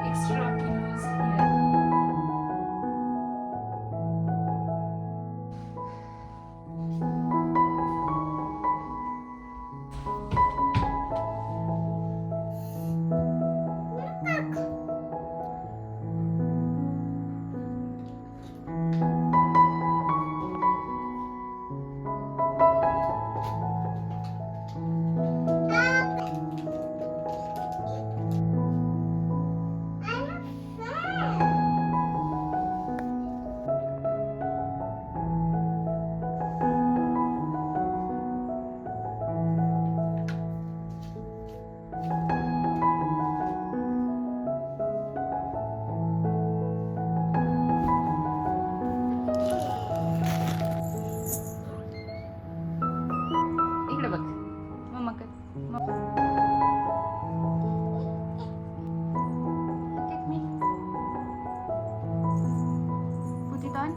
extra pillows here. इकडे बघ मम्मा कर Look at me. Put it on.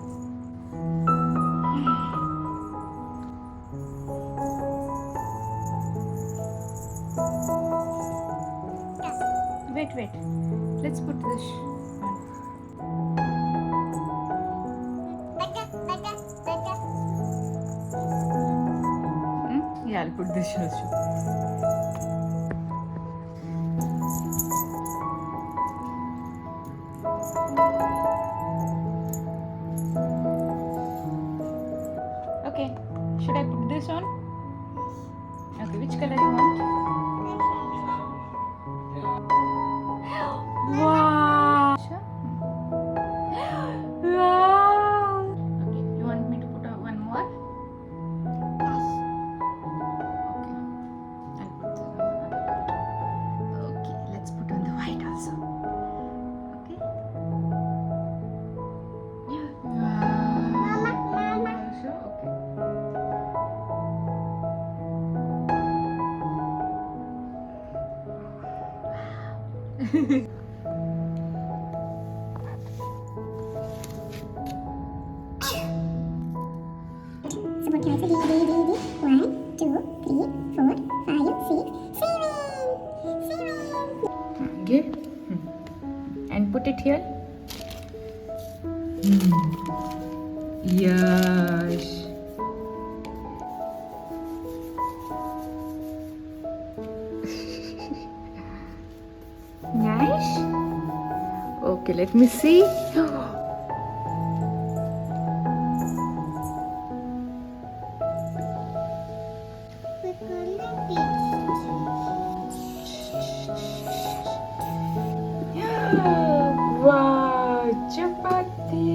Wait. Let's put this on. Yeah, I'll put this also. Okay, should I put this on? Okay, which color you want? Wow! Sure? Wow! Okay, you want me to put one more? Okay, I'll put the one. Okay, let's put on the white also. Okay. Wow. Sure? Okay. So what can I say? One, two, three, four, five, six, seven. Give. And put it here. Yes. Nice. Okay, let me see. Wow, chapati.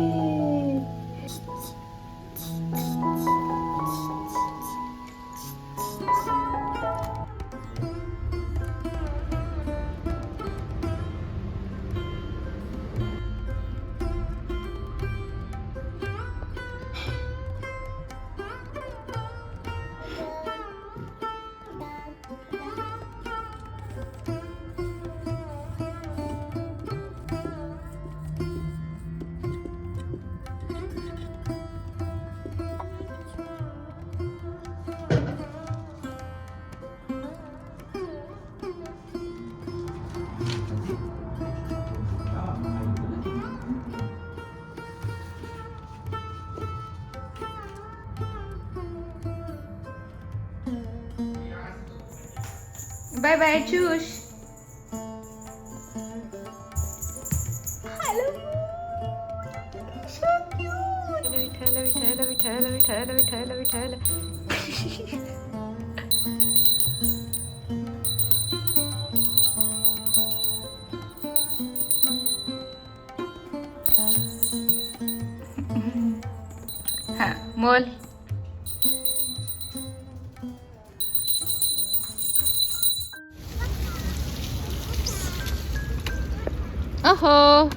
Bye bye, Chush. Hello. So cute. Vitala. Ha, Mol. Oh,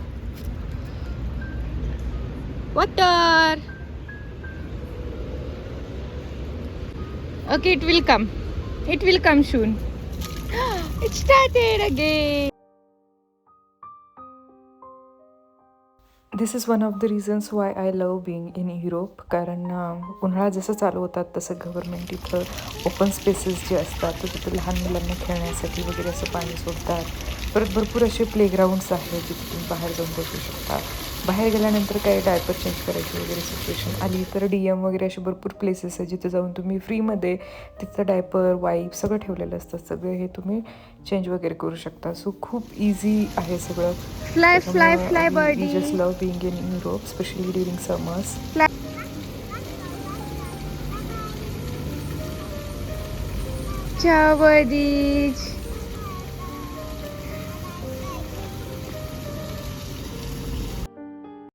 water. Okay, it will come. It will come soon. It started again. This is one of the reasons why I love being in Europe. कारण उन्हाळा जसं चालू होतात तसं government इथं open spaces जे असतात तर तिथं लहान मुलांना खेळण्यासाठी वगैरे असं पाणी सोडतात. परत भरपूर असे प्लेग्राऊंड्स आहेत जिथे तुम्ही बाहेर जाऊन बसू शकता. बाहेर गेल्यानंतर काही डायपर चेंज करायची वगैरे सिच्युएशन आली तर DM वगैरे असे भरपूर प्लेसेस आहेत जिथे जाऊन तुम्ही फ्रीमध्ये तिथं डायपर वाईप सगळं ठेवलेलं असतं. सगळे हे तुम्ही चेंज वगैरे करू शकता. सो खूप इझी आहे सगळं. Fly fly fly we birdie. Just love being in Europe specially during summers. Ciao birdies.